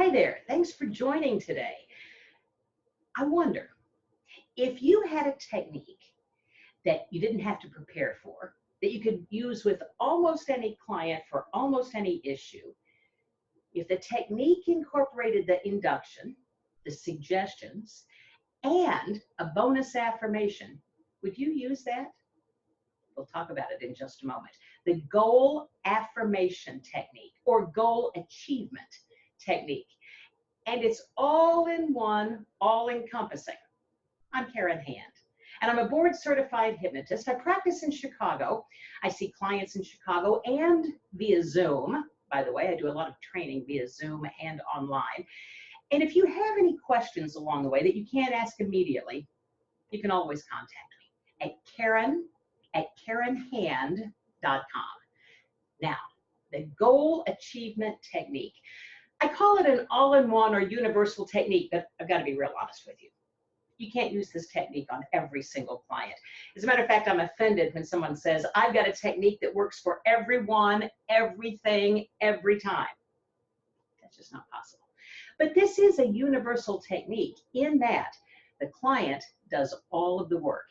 Hi there, thanks for joining today. I wonder if you had a technique that you didn't have to prepare for, that you could use with almost any client for almost any issue, if the technique incorporated the induction, the suggestions, and a bonus affirmation, would you use that? We'll talk about it in just a moment. The goal affirmation technique or goal achievement technique. And it's all in one, all encompassing. I'm Karen Hand, and I'm a board certified hypnotist. I practice in Chicago. I see clients in Chicago and via Zoom. By the way, I do a lot of training via Zoom and online. And if you have any questions along the way that you can't ask immediately, you can always contact me at karen@karenhand.com. Now, the goal achievement technique. I call it an all-in-one or universal technique, but I've got to be real honest with you. You can't use this technique on every single client. As a matter of fact, I'm offended when someone says, I've got a technique that works for everyone, everything, every time. That's just not possible. But this is a universal technique in that the client does all of the work.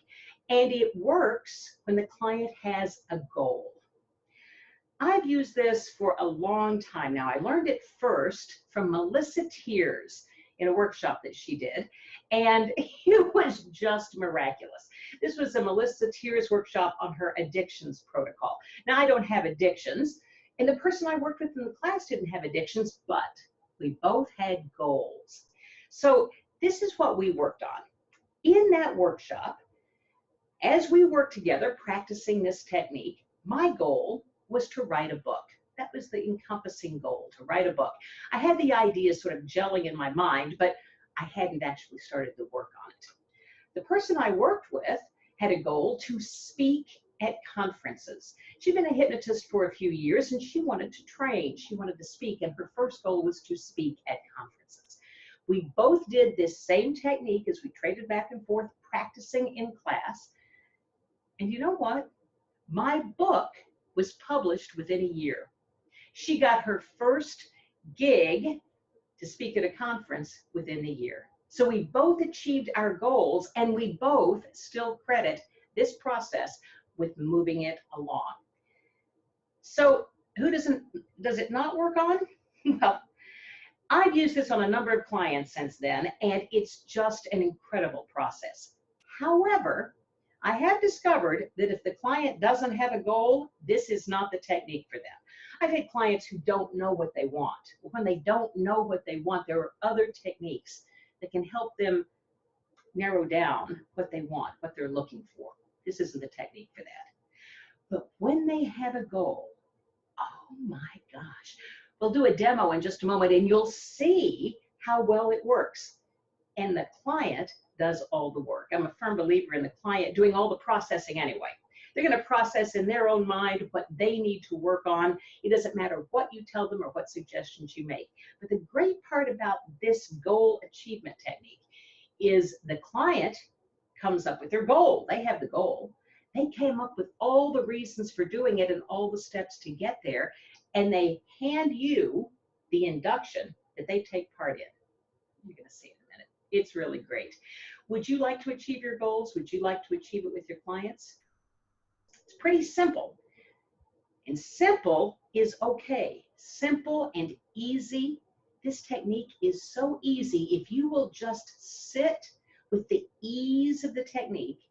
And it works when the client has a goal. I've used this for a long time now. I learned it first from Melissa Tears in a workshop that she did, and it was just miraculous. This was a Melissa Tears workshop on her addictions protocol. Now, I don't have addictions, and the person I worked with in the class didn't have addictions, but we both had goals. So this is what we worked on. In that workshop, as we worked together practicing this technique, my goal was to write a book. That was the encompassing goal, to write a book. I had the ideas sort of gelling in my mind, but I hadn't actually started the work on it. The person I worked with had a goal to speak at conferences. She'd been a hypnotist for a few years and she wanted to train. She wanted to speak, and her first goal was to speak at conferences. We both did this same technique as we traded back and forth practicing in class. And you know what? My book was published within a year. She got her first gig to speak at a conference within the year. So we both achieved our goals, and we both still credit this process with moving it along. So who does it not work on? Well, I've used this on a number of clients since then, and it's just an incredible process. However, I have discovered that if the client doesn't have a goal, this is not the technique for them. I've had clients who don't know what they want. When they don't know what they want, there are other techniques that can help them narrow down what they want, what they're looking for. This isn't the technique for that. But when they have a goal, oh my gosh, we'll do a demo in just a moment and you'll see how well it works. And the client does all the work. I'm a firm believer in the client doing all the processing anyway. They're going to process in their own mind what they need to work on. It doesn't matter what you tell them or what suggestions you make. But the great part about this goal achievement technique is the client comes up with their goal. They have the goal. They came up with all the reasons for doing it and all the steps to get there, and they hand you the induction that they take part in. You're going to see it in a minute. It's really great. Would you like to achieve your goals? Would you like to achieve it with your clients? It's pretty simple. And simple is okay. Simple and easy. This technique is so easy. If you will just sit with the ease of the technique,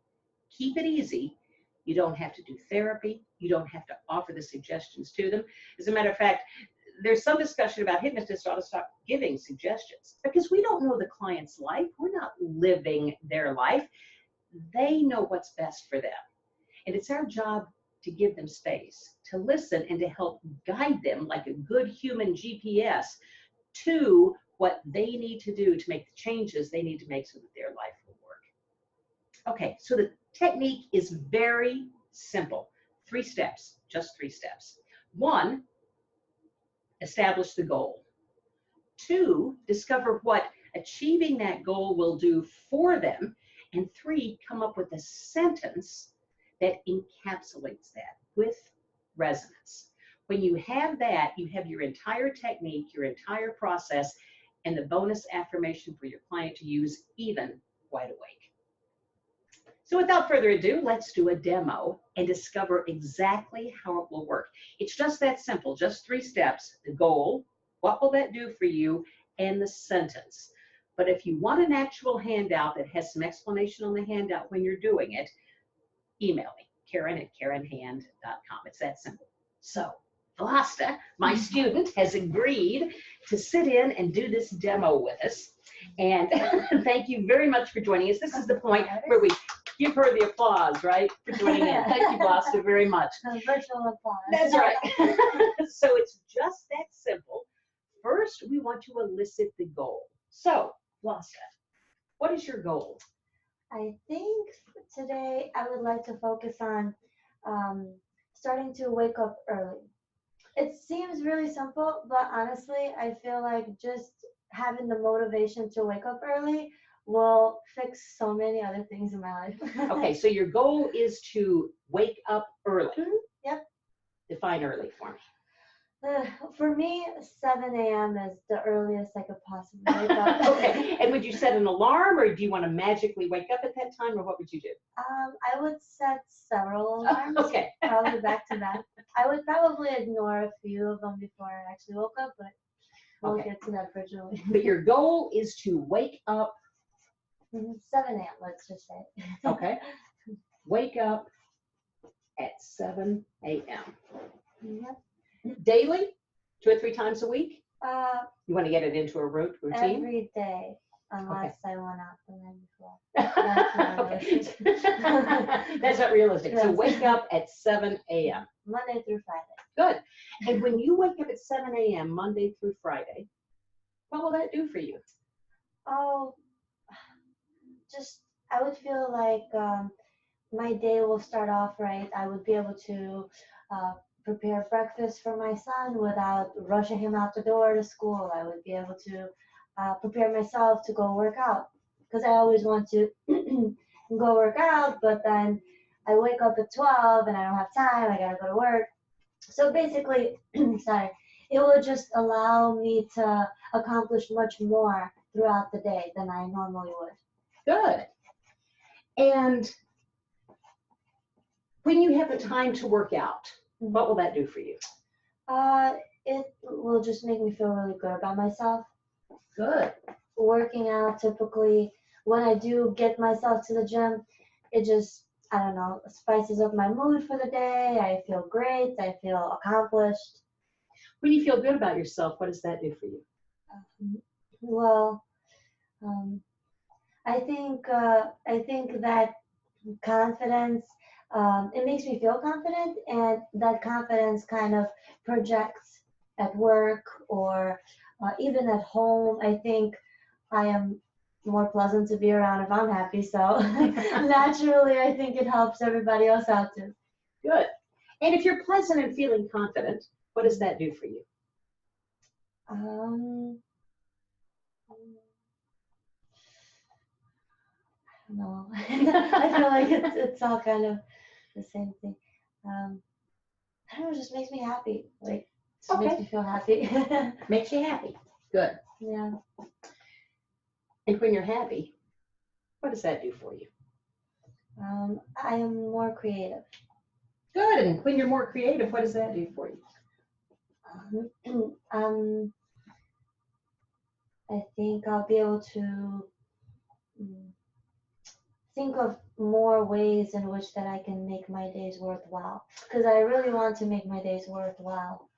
keep it easy, you don't have to do therapy. You don't have to offer the suggestions to them. As a matter of fact, there's some discussion about hypnotists ought to stop giving suggestions because we don't know the client's life. We're not living their life. They know what's best for them. And it's our job to give them space, to listen, and to help guide them like a good human GPS to what they need to do to make the changes they need to make so that their life will work. Okay, so the technique is very simple. 3 steps, just 3 steps. 1, establish the goal. 2, discover what achieving that goal will do for them. And 3, come up with a sentence that encapsulates that with resonance. When you have that, you have your entire technique, your entire process, and the bonus affirmation for your client to use even wide awake. So without further ado, let's do a demo and discover exactly how it will work. It's just that simple, just 3 steps: the goal, what will that do for you, and the sentence. But if you want an actual handout that has some explanation on the handout when you're doing it, email me, Karen@KarenHand.com. It's that simple. So Vlasta, my student, has agreed to sit in and do this demo with us. And thank you very much for joining us. This is the point where we give her the applause, right, for joining in. Thank you, Vlasta, very much. Virtual applause. That's right. So it's just that simple. First, we want to elicit the goal. So, Vlasta, what is your goal? I think today I would like to focus on starting to wake up early. It seems really simple, but honestly, I feel like just having the motivation to wake up early will fix so many other things in my life. Okay, so your goal is to wake up early. Yep. Define early for me. For me, 7 a.m. is the earliest I could possibly wake up. Okay, and would you set an alarm, or do you want to magically wake up at that time, or what would you do? I would set several alarms, Okay. probably back to back. I would probably ignore a few of them before I actually woke up, but we'll get to that virtually. But your goal is to wake up. 7 a.m., let's just say. Okay. Wake up at 7 a.m. Yep. Daily? 2 or 3 times a week? You want to get it into a routine? Every day, unless I went out the night before. That's not realistic. That's not realistic. So wake up at 7 a.m. Monday through Friday. Good. And when you wake up at 7 a.m. Monday through Friday, what will that do for you? Oh, I would feel like my day will start off right. I would be able to prepare breakfast for my son without rushing him out the door to school. I would be able to prepare myself to go work out, because I always want to go work out, but then I wake up at 12 and I don't have time. I gotta go to work. So basically, sorry, it will just allow me to accomplish much more throughout the day than I normally would. Good. And when you have the time to work out, what will that do for you? It will just make me feel really good about myself. Good. Working out, typically, when I do get myself to the gym, it just, I don't know, spices up my mood for the day. I feel great. I feel accomplished. When you feel good about yourself, what does that do for you? Well, I think that confidence, it makes me feel confident, and that confidence kind of projects at work or even at home. I think I am more pleasant to be around if I'm happy, so naturally I think it helps everybody else out too. Good. And if you're pleasant and feeling confident, what does that do for you? No, I feel like it's all kind of the same thing. I don't know, it just makes me happy. Like, it makes me feel happy. Makes you happy. Good. Yeah. And when you're happy, what does that do for you? I am more creative. Good. And when you're more creative, what does that do for you? I think I'll be able to think of more ways in which that I can make my days worthwhile, because I really want to make my days worthwhile.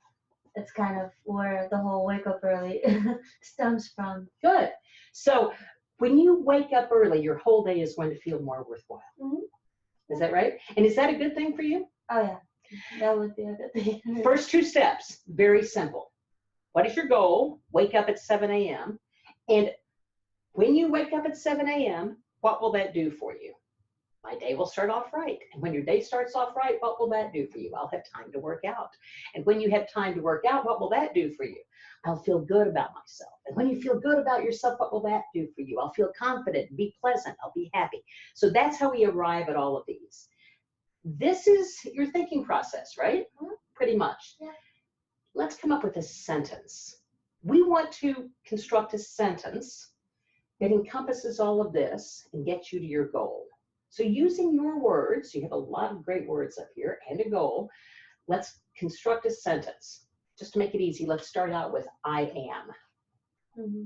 It's kind of where the whole wake up early stems from. Good. So when you wake up early, your whole day is going to feel more worthwhile. Is that right? And is that a good thing for you? Oh yeah, that would be a good thing. First 2 steps, very simple. What is your goal? Wake up at 7 a.m. And when you wake up at 7 a.m., what will that do for you? My day will start off right. And when your day starts off right, what will that do for you? I'll have time to work out. And when you have time to work out, what will that do for you? I'll feel good about myself. And when you feel good about yourself, what will that do for you? I'll feel confident, be pleasant, I'll be happy. So that's how we arrive at all of these. This is your thinking process, right? Pretty much. Yeah. Let's come up with a sentence we want to construct a sentence that encompasses all of this and gets you to your goal. So using your words, you have a lot of great words up here and a goal. Let's construct a sentence. Just to make it easy, let's start out with I am. Mm-hmm.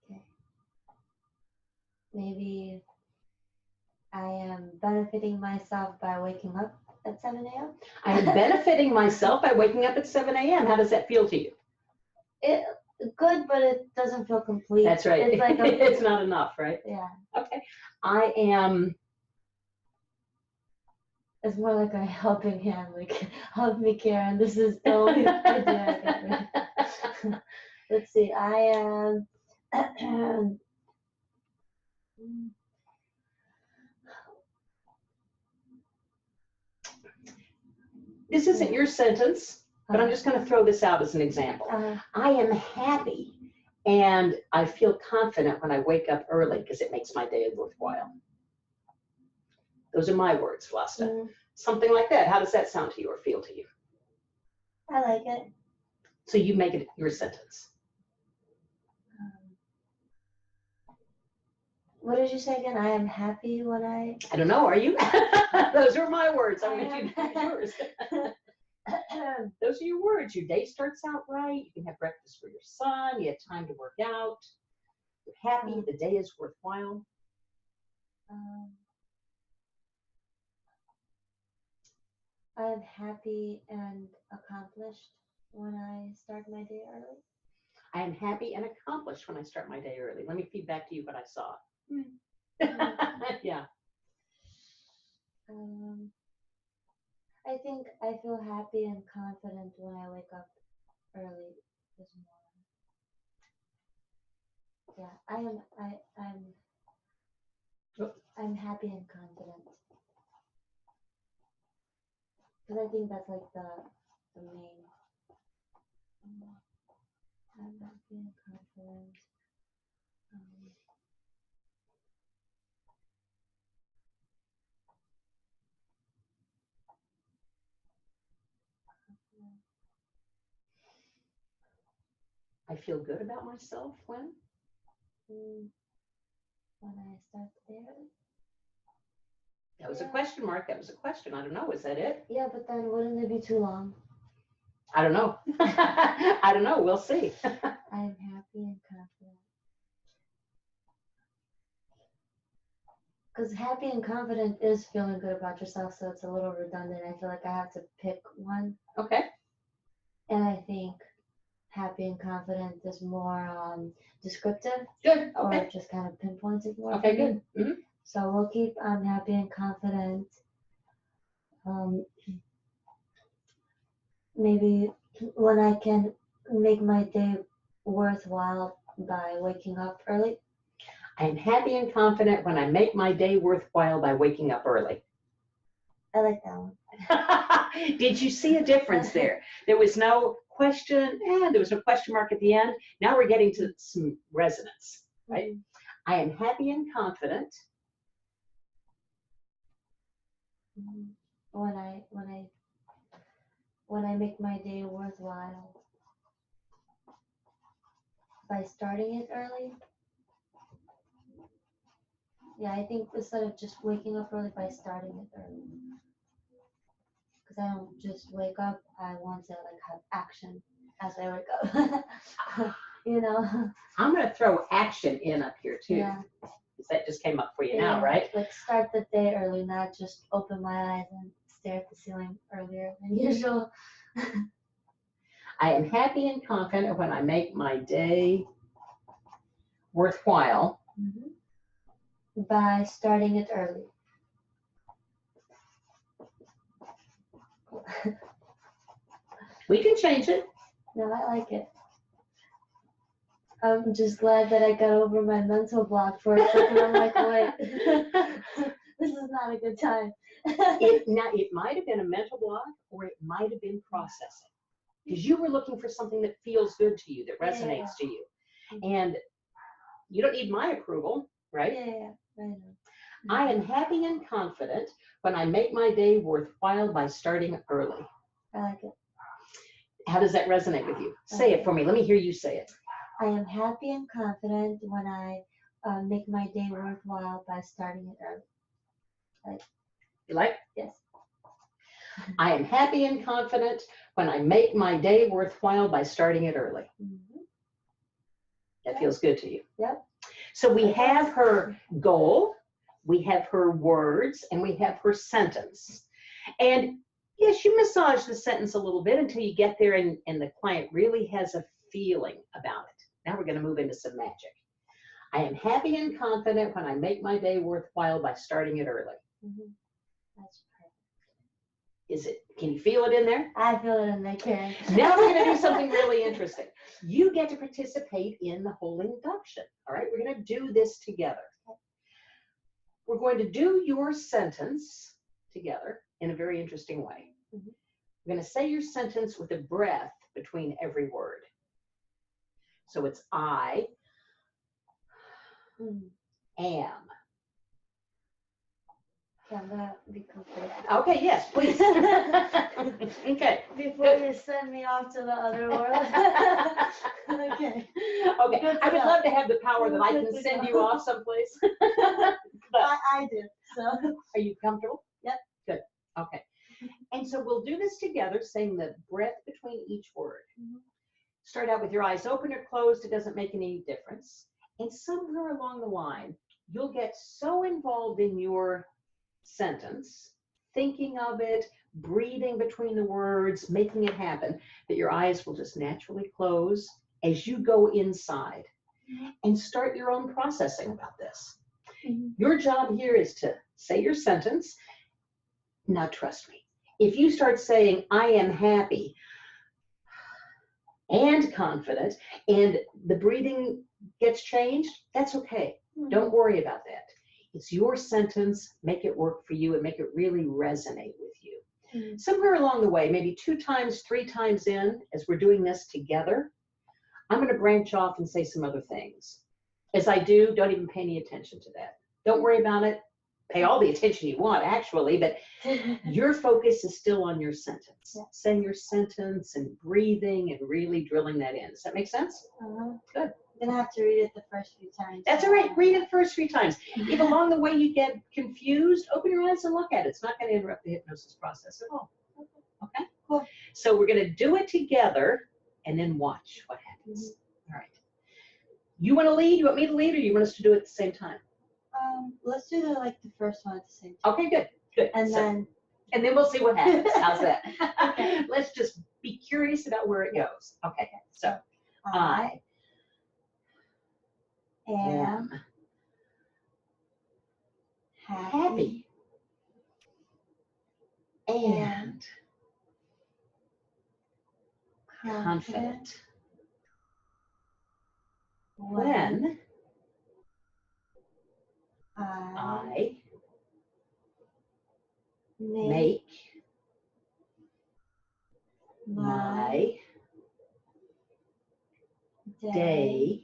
Okay. Maybe I am benefiting myself by waking up at 7 a.m. I am benefiting myself by waking up at 7 a.m. How does that feel to you? Good, but it doesn't feel complete. That's right. It's like it's not enough, right? Yeah. Okay. I am. It's more like a helping hand, like help me, Karen. This is the only idea I get. Let's see. I am. This isn't your sentence, but I'm just going to throw this out as an example. I am happy and I feel confident when I wake up early because it makes my day worthwhile. Those are my words, Vlasta. Something like that. How does that sound to you or feel to you? I like it. So you make it your sentence. What did you say again? I am happy when I don't know. Are you? Those are my words. I want you to use yours. Those are your words. Your day starts out right. You can have breakfast for your son. You have time to work out. You're happy. The day is worthwhile. I am happy and accomplished when I start my day early. I am happy and accomplished when I start my day early. Let me feed back to you what I saw. Yeah. I think I feel happy and confident when I wake up early this morning. Yeah, I'm happy and confident. Because I think that's like the main. I'm happy and confident. I feel good about myself when? When I start the day early. That was a question mark. That was a question. I don't know. Is that it? Yeah, but then wouldn't it be too long? I don't know. I don't know. We'll see. I'm happy and confident. Because happy and confident is feeling good about yourself, so it's a little redundant. I feel like I have to pick one. Okay. And I think happy and confident is more descriptive. Good. Okay. Or just kind of pinpointed more. Okay, good. Mm-hmm. So we'll keep I'm happy and confident. Maybe when I can make my day worthwhile by waking up early. I am happy and confident when I make my day worthwhile by waking up early. I like that one. Did you see a difference there? There was no question, there was no question mark at the end. Now we're getting to some resonance, right? Mm-hmm. I am happy and confident. When I make my day worthwhile by starting it early. Yeah, I think instead of just waking up early, by starting it early. Because I don't just wake up, I want to like have action as I wake up. You know. I'm going to throw action in up here too. Yeah. Because that just came up for you now, right? Like start the day early, not just open my eyes and stare at the ceiling earlier than usual. I am happy and confident when I make my day worthwhile. Mm-hmm. By starting it early. We can change it. No, I like it. I'm just glad that I got over my mental block for a second. I'm like, wait, this is not a good time. It might have been a mental block, or it might have been processing. Because you were looking for something that feels good to you, that resonates to you. And you don't need my approval, right? Yeah. I know. I am happy and confident when I make my day worthwhile by starting early. I like it. How does that resonate with you? Say it for me. Let me hear you say it. I am happy and confident when I make my day worthwhile by starting it early. You like? Yes. I am happy and confident when I make my day worthwhile by starting it early. Mm-hmm. That feels good to you. Yep. So we have her goal, we have her words, and we have her sentence. And yes, you massage the sentence a little bit until you get there and the client really has a feeling about it. Now we're going to move into some magic. I am happy and confident when I make my day worthwhile by starting it early. Mm-hmm. That's perfect. Is it? Can you feel it in there? I feel it in there, Karen. Now we're going to do something really interesting. You get to participate in the whole induction. All right, we're going to do this together. We're going to do your sentence together in a very interesting way. Mm-hmm. We're going to say your sentence with a breath between every word. So it's I am. Can that be complete? Okay, yes, please. Okay. Before you send me off to the other world. Okay. Okay, I would love to have the power that I can send you off someplace. But I do. So. are you comfortable? Yep. Good. Okay. And so we'll do this together, saying the breath between each word. Mm-hmm. Start out with your eyes open or closed. It doesn't make any difference. And somewhere along the line, you'll get so involved in your sentence, thinking of it, breathing between the words, making it happen, that your eyes will just naturally close as you go inside and start your own processing about this. Mm-hmm. Your job here is to say your sentence. Now, trust me, if you start saying, I am happy and confident, and the breathing gets changed, that's okay. Mm-hmm. Don't worry about that. It's your sentence. Make it work for you and make it really resonate with you. Mm-hmm. Somewhere along the way, maybe 2 times, 3 times in, as we're doing this together, I'm going to branch off and say some other things. As I do, don't even pay any attention to that. Don't worry about it. Pay all the attention you want, actually, but your focus is still on your sentence. Yeah. Saying your sentence and breathing and really drilling that in. Does that make sense? Uh-huh. Good. I'm going to have to read it the first few times. That's all right. Read it the first 3 times. If along the way you get confused, open your eyes and look at it. It's not going to interrupt the hypnosis process at all. Okay? Cool. So we're going to do it together and then watch what happens. Mm-hmm. All right. You want to lead? You want me to lead, or you want us to do it at the same time? Let's do the first one at the same time. Okay, good. Good. And then we'll see what happens. How's that? Okay. Let's just be curious about where it goes. Okay. So I am happy and confident when I make my day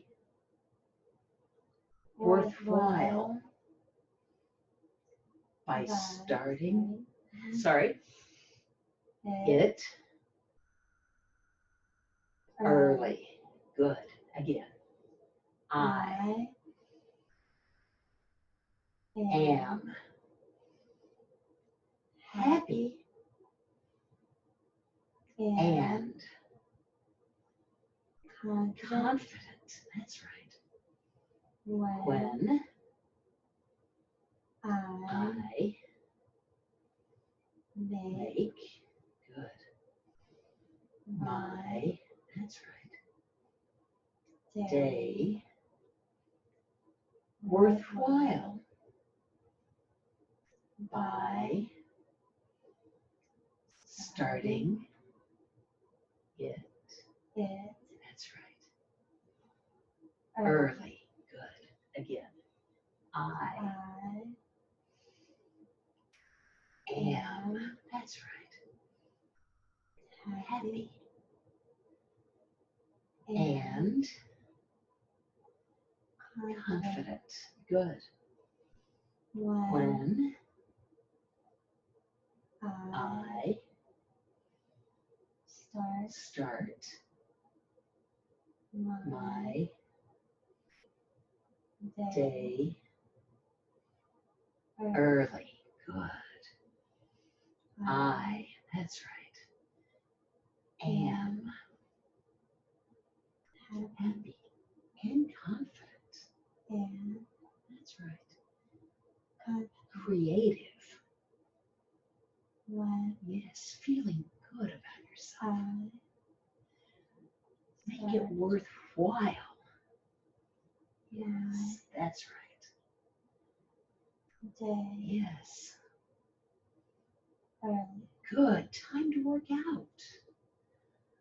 worthwhile by starting it early. Good. Again. I am happy and confident. That's right. When I make good my that's right day worthwhile by starting it. That's right. Early. Good. Again. I am. That's right. Happy. And confident. Good. when I I start my my day day early. early. Good. I, that's right, am happy and confident. and That's right. confident Creative. when Yes, feeling good about yourself. I Make it worthwhile. my Yes, that's right. day Yes. early. Good. Time to work out.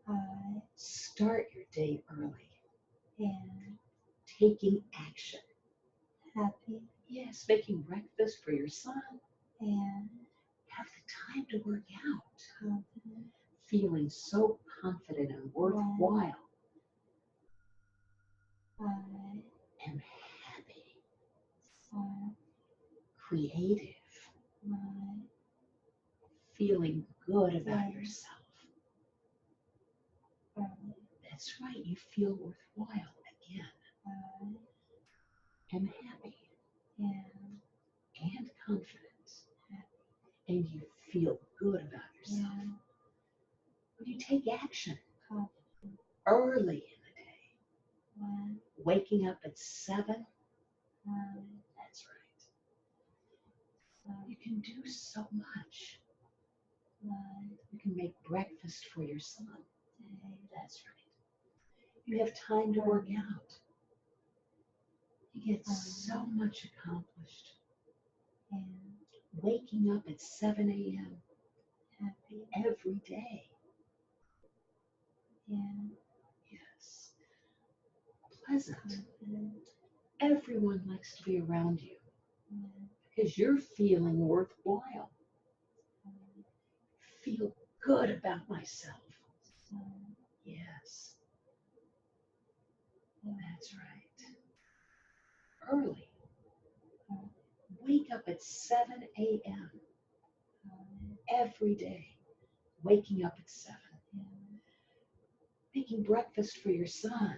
I Start your day early. am Taking action. happy Yes, making breakfast for your son. and Have the time to work out. confident Feeling so confident and worthwhile. I And happy. start Creative. my Feeling good about day yourself. early. That's right. You feel worthwhile again. I And happy. am And confident. And you feel good about yourself. am When you take action confident early in the day, when waking up at 7, I that's right. start You can do so much. my You can make breakfast for your son. day That's right. You have time to work out. You get so much accomplished. and Waking up at 7 a.m. happy every day. and Yes. Pleasant. confident Everyone likes to be around you when because you're feeling worthwhile. I Feel good about myself. start Yes, my that's right. Early. early. Wake up at 7 a.m. I every day. Waking up at 7. am Making breakfast for your son.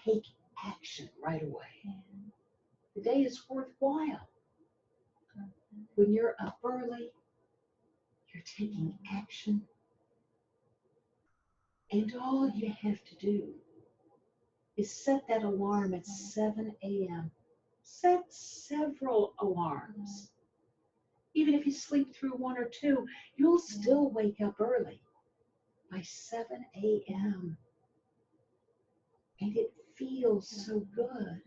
Take action right away. and The day is worthwhile. confident When you're up early, you're taking action. And all you have to do is set that alarm at 7 a.m. Set several alarms. Even if you sleep through 1 or 2, you'll still wake up early by 7 a.m. And it feels so good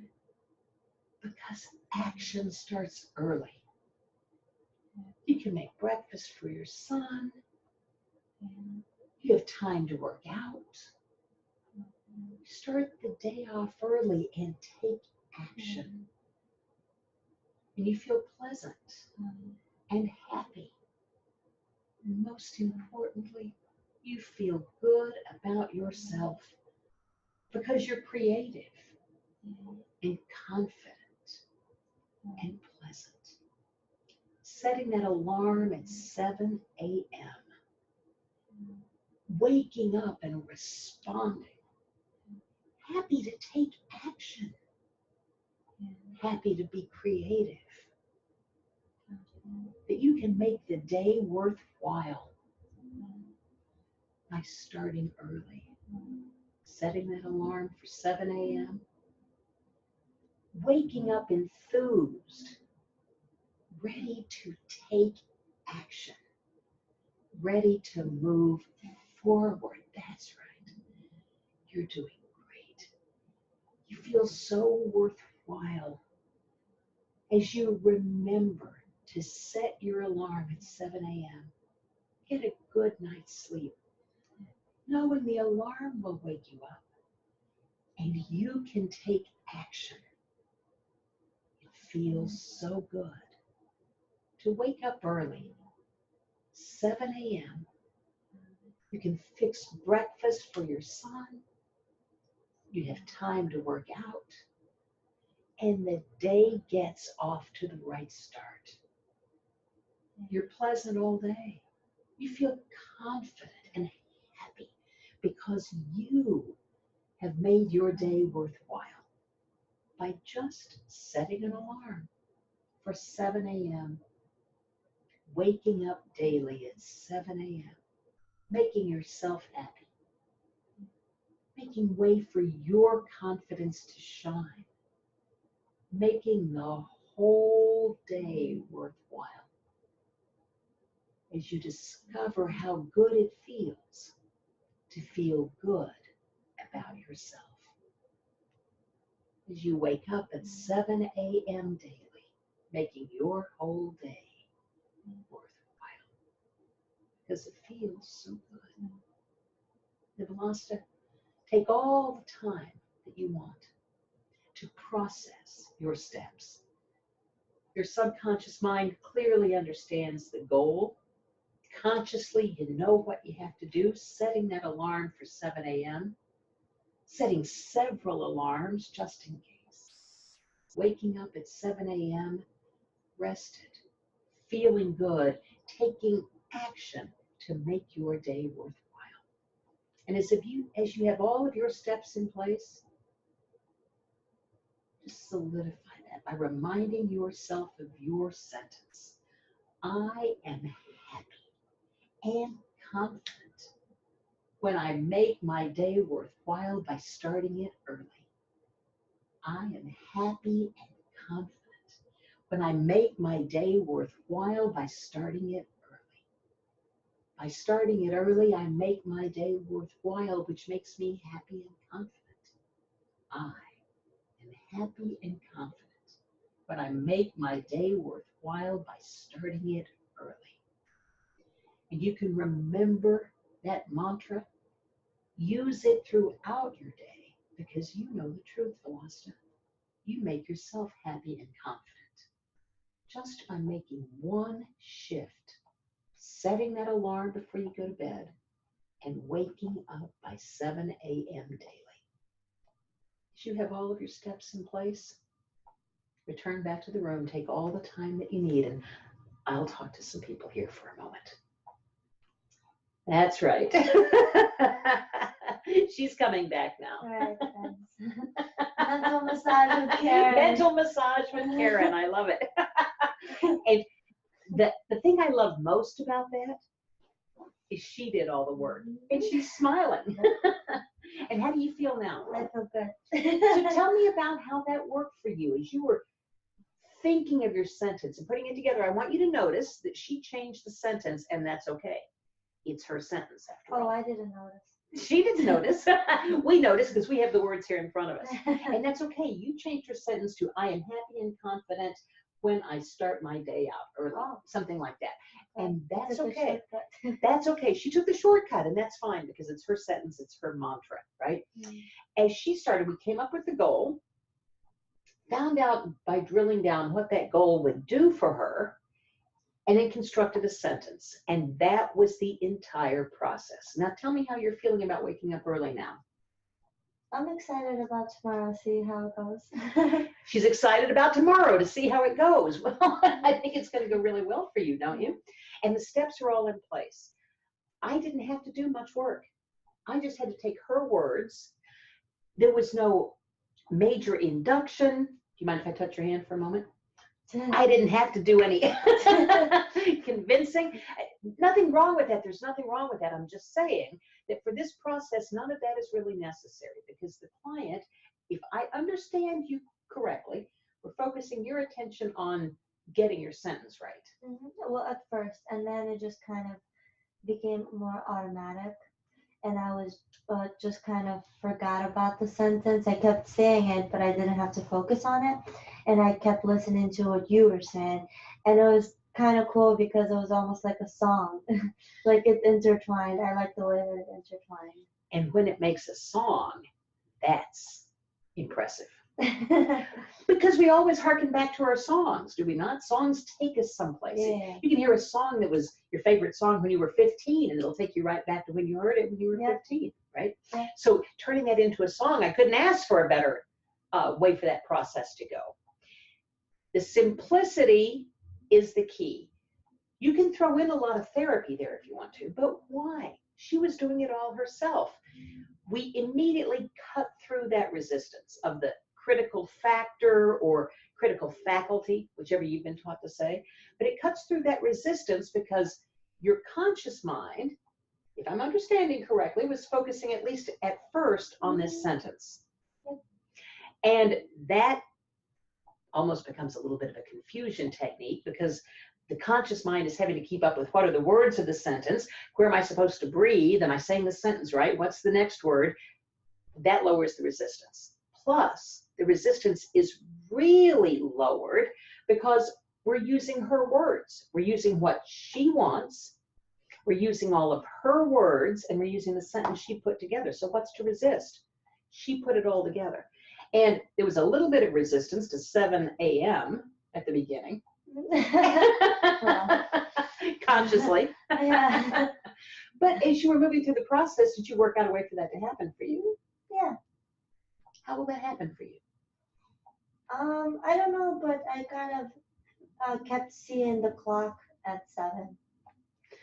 because action starts early. You can make breakfast for your son. and You have time to work out. Start the day off early and take action. And you feel pleasant and happy. And most importantly, you feel good about yourself because you're creative and confident and pleasant. Setting that alarm at 7 a.m. Waking up and responding. Happy to take action. Happy to be creative. That you can make the day worthwhile by starting early. Setting that alarm for 7 a.m. Waking up enthused, ready to take action, ready to move forward. That's right. You're doing great. You feel so worthwhile as you remember to set your alarm at 7 a.m. Get a good night's sleep, knowing the alarm will wake you up and you can take action. It feels so good to wake up early, 7 a.m. You can fix breakfast for your son. You have time to work out. and the day gets off to the right start. You're pleasant all day. You feel confident and happy because you have made your day worthwhile by just setting an alarm for 7 a.m., waking up daily at 7 a.m., making yourself happy, making way for your confidence to shine, making the whole day worthwhile as you discover how good it feels to feel good about yourself. As you wake up at 7 a.m. daily, making your whole day worthwhile because it feels so good. Nivellasta, take all the time that you want to process your steps. Your subconscious mind clearly understands the goal. Consciously, you know what you have to do, setting that alarm for 7 a.m., setting several alarms just in case, waking up at 7 a.m., rested, feeling good, taking action to make your day worthwhile. And as you have all of your steps in place, just solidify that by reminding yourself of your sentence. I am happy and confident when I make my day worthwhile by starting it early. I am happy and confident when I make my day worthwhile by starting it early. By starting it early, I make my day worthwhile, which makes me happy and confident. I am happy and confident when I make my day worthwhile by starting it early. And you can remember that mantra. Use it throughout your day because you know the truth, Velasta. You make yourself happy and confident just by making one shift, setting that alarm before you go to bed, and waking up by 7 a.m. daily. As you have all of your steps in place, return back to the room, take all the time that you need, and I'll talk to some people here for a moment. That's right. She's coming back now. Right, thanks. Mental massage with Karen. Mental massage with Karen. I love it. And the thing I love most about that is she did all the work. And she's smiling. And how do you feel now? I feel good. So tell me about how that worked for you as you were thinking of your sentence and putting it together. I want you to notice that she changed the sentence, and that's okay. It's her sentence after all. Oh, I didn't notice. She didn't notice. We noticed because we have the words here in front of us. And that's okay. You changed your sentence to I am happy and confident when I start my day out, or something like that. And that's okay. That's okay. She took the shortcut, and that's fine because it's her sentence, it's her mantra, right? As she started, we came up with the goal, found out by drilling down what that goal would do for her, and then constructed a sentence. And that was the entire process. Now tell me how you're feeling about waking up early now. I'm excited about tomorrow, see how it goes. She's excited about tomorrow to see how it goes. Well, I think it's going to go really well for you, don't you? And the steps are all in place. I didn't have to do much work. I just had to take her words. There was no major induction. Do you mind if I touch your hand for a moment? I didn't have to do any convincing. Nothing wrong with that. There's nothing wrong with that. I'm just saying that for this process, none of that is really necessary because the client, if I understand you correctly, we're focusing your attention on getting your sentence right. Well, at first, and then it just kind of became more automatic. And I was just kind of forgot about the sentence. I kept saying it, but I didn't have to focus on it. And I kept listening to what you were saying. And it was kind of cool because it was almost like a song. Like it's intertwined. I like the way that it intertwined. And when it makes a song, that's impressive. Because we always harken back to our songs, do we not? Songs take us someplace. Yeah. You can hear a song that was your favorite song when you were 15, and it'll take you right back to when you heard it when you were 15, right? Yeah. So turning that into a song, I couldn't ask for a better way for that process to go. The simplicity is the key. You can throw in a lot of therapy there if you want to, but why? She was doing it all herself. We immediately cut through that resistance of the critical factor or critical faculty, whichever you've been taught to say, but it cuts through that resistance because your conscious mind, if I'm understanding correctly, was focusing at least at first on this sentence. And that almost becomes a little bit of a confusion technique because the conscious mind is having to keep up with what are the words of the sentence, where am I supposed to breathe, am I saying the sentence right, what's the next word? That lowers the resistance. Plus, the resistance is really lowered because we're using her words. We're using what she wants. We're using all of her words, and we're using the sentence she put together. So what's to resist? She put it all together. And there was a little bit of resistance to 7 a.m. at the beginning. Consciously. Yeah. But as you were moving through the process, did you work out a way for that to happen for you? Yeah. How will that happen for you? I don't know, but I kind of kept seeing the clock at 7.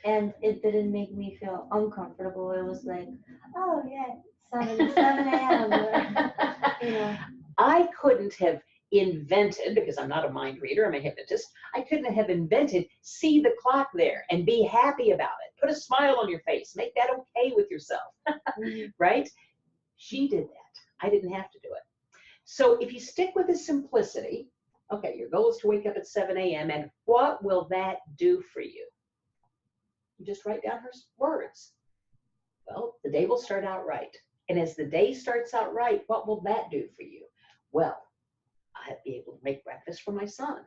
And it didn't make me feel uncomfortable. It was like, oh yeah, 7 a.m. You know. I couldn't have invented, because I'm not a mind reader, I'm a hypnotist, I couldn't have invented, see the clock there and be happy about it. Put a smile on your face, make that okay with yourself, right? She did that. I didn't have to do it. So if you stick with the simplicity, okay, your goal is to wake up at 7 a.m. and what will that do for you? You just write down her words. Well, the day will start out right. And as the day starts out right, what will that do for you? Well, I'll be able to make breakfast for my son.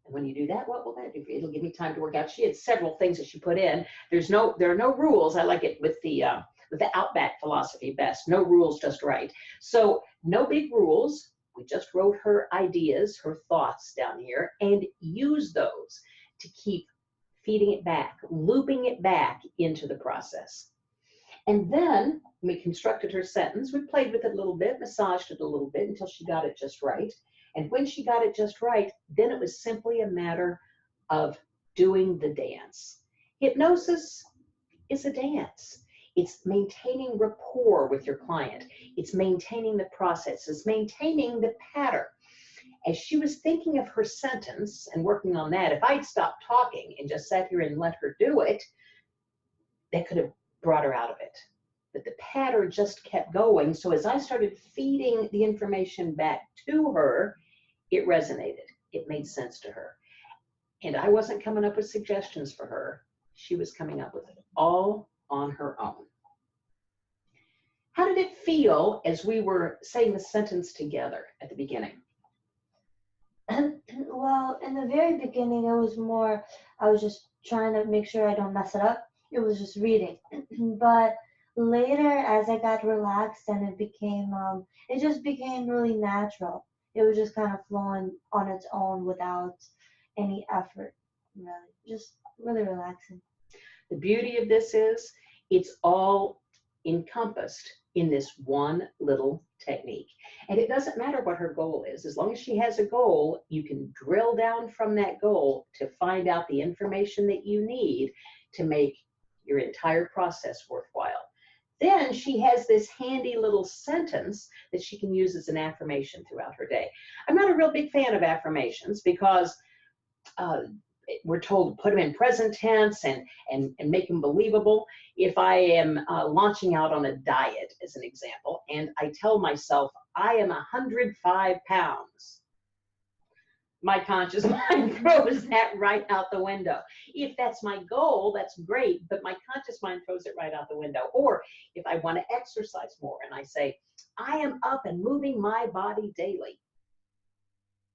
And when you do that, what will that do for you? It'll give me time to work out. She had several things that she put in. There are no rules. I like it with the Outback philosophy best. No rules, just right. So no big rules. We just wrote her ideas, her thoughts down here, and use those to keep feeding it back, looping it back into the process. And then we constructed her sentence. We played with it a little bit, massaged it a little bit until she got it just right. And when she got it just right, then it was simply a matter of doing the dance. Hypnosis is a dance. It's maintaining rapport with your client. It's maintaining the process. It's maintaining the pattern. As she was thinking of her sentence and working on that, if I'd stopped talking and just sat here and let her do it, that could have brought her out of it. But the pattern just kept going. So as I started feeding the information back to her, it resonated. It made sense to her. And I wasn't coming up with suggestions for her. She was coming up with it all on her own. How did it feel as we were saying the sentence together at the beginning? Well, in the very beginning, it was more, I was just trying to make sure I don't mess it up. It was just reading. But later, as I got relaxed and it just became really natural. It was just kind of flowing on its own without any effort, really. Just really relaxing. The beauty of this is it's all encompassed in this one little technique. And it doesn't matter what her goal is. As long as she has a goal, you can drill down from that goal to find out the information that you need to make your entire process worthwhile. Then she has this handy little sentence that she can use as an affirmation throughout her day. I'm not a real big fan of affirmations because we're told to put them in present tense and make them believable. If I am launching out on a diet, as an example, and I tell myself, I am 105 pounds, my conscious mind throws that right out the window. If that's my goal, that's great, but my conscious mind throws it right out the window. Or if I want to exercise more and I say, I am up and moving my body daily.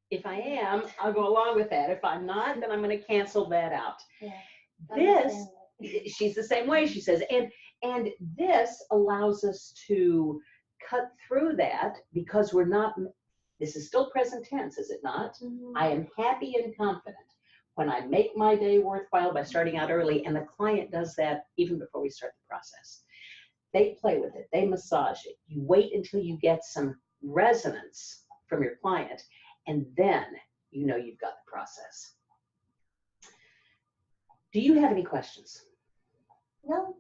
If I am, I'll go along with that. If I'm not, then I'm going to cancel that out. Yeah, She's the same way, she says. And this allows us to cut through that because we're not, this is still present tense, is it not? Mm-hmm. I am happy and confident when I make my day worthwhile by starting out early, and the client does that even before we start the process. They play with it, they massage it. You wait until you get some resonance from your client, and then you know you've got the process. Do you have any questions? No,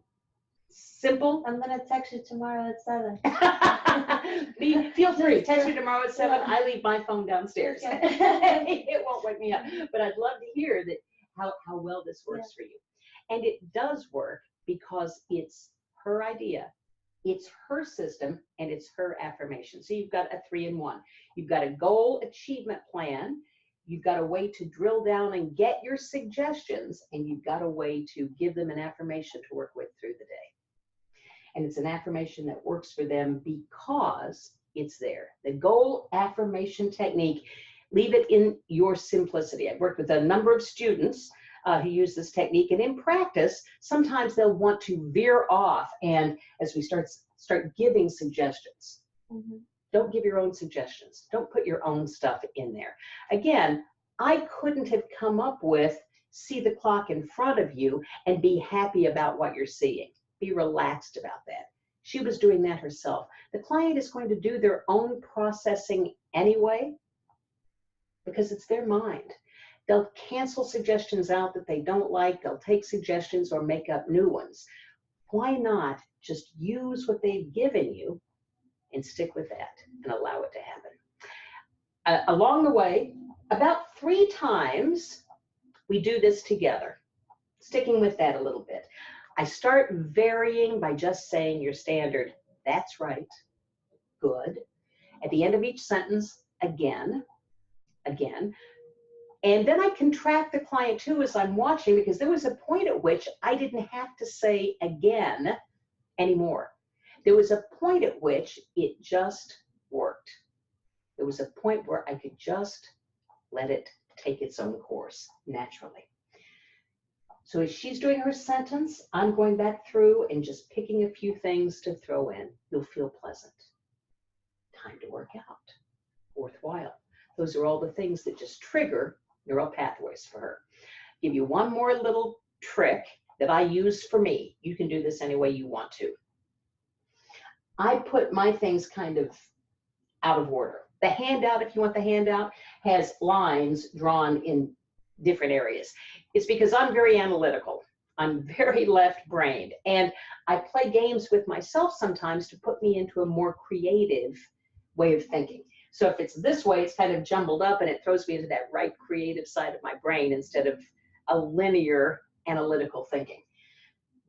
Simple. I'm gonna text you tomorrow at 7. Feel free. Text me tomorrow at 7. Yeah. I leave my phone downstairs. Okay. It won't wake me up. But I'd love to hear that how well this works for you. And it does work because it's her idea, it's her system, and it's her affirmation. So you've got a 3-in-1. You've got a goal achievement plan. You've got a way to drill down and get your suggestions, and you've got a way to give them an affirmation to work with through the day. And it's an affirmation that works for them because it's there. The goal affirmation technique, leave it in your simplicity. I've worked with a number of students who use this technique, and in practice, sometimes they'll want to veer off, and as we start giving suggestions, don't give your own suggestions. Don't put your own stuff in there. Again, I couldn't have come up with see the clock in front of you and be happy about what you're seeing. Be relaxed about that. She was doing that herself. The client is going to do their own processing anyway because it's their mind. They'll cancel suggestions out that they don't like. They'll take suggestions or make up new ones. Why not just use what they've given you and stick with that and allow it to happen? Along the way, about 3 times, we do this together, sticking with that a little bit. I start varying by just saying your standard, that's right, good. At the end of each sentence, again. And then I contract the client too as I'm watching, because there was a point at which I didn't have to say again anymore. There was a point at which it just worked. There was a point where I could just let it take its own course naturally. So as she's doing her sentence, I'm going back through and just picking a few things to throw in. You'll feel pleasant. Time to work out. Worthwhile. Those are all the things that just trigger neural pathways for her. Give you one more little trick that I use for me. You can do this any way you want to. I put my things kind of out of order. The handout, if you want the handout, has lines drawn in different areas. It's because I'm very analytical. I'm very left-brained, and I play games with myself sometimes to put me into a more creative way of thinking. So if it's this way, it's kind of jumbled up and it throws me into that right creative side of my brain instead of a linear analytical thinking.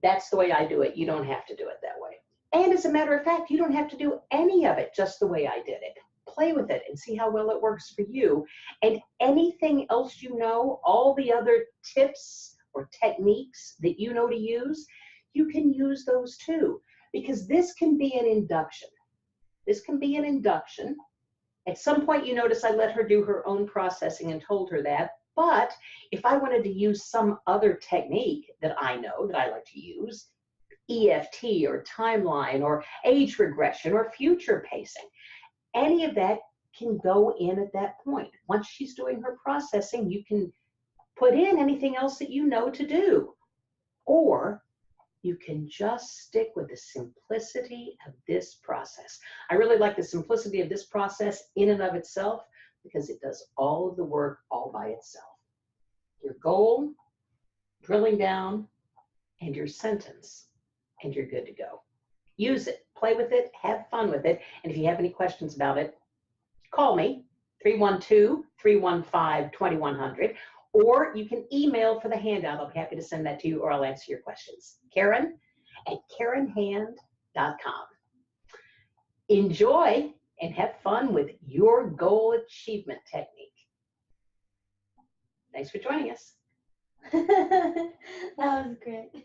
That's the way I do it. You don't have to do it that way. And as a matter of fact, you don't have to do any of it just the way I did it. Play with it and see how well it works for you. And anything else you know, all the other tips or techniques that you know to use, you can use those too. Because this can be an induction. This can be an induction. At some point, you notice I let her do her own processing and told her that. But if I wanted to use some other technique that I know that I like to use, EFT or timeline or age regression or future pacing, any of that can go in at that point. Once she's doing her processing, you can put in anything else that you know to do. Or you can just stick with the simplicity of this process. I really like the simplicity of this process in and of itself because it does all of the work all by itself. Your goal, drilling down, and your sentence, and you're good to go. Use it, play with it, have fun with it, and if you have any questions about it, call me, 312-315-2100, or you can email for the handout. I'll be happy to send that to you, or I'll answer your questions. Karen@KarenHand.com. Enjoy and have fun with your goal achievement technique. Thanks for joining us. That was great.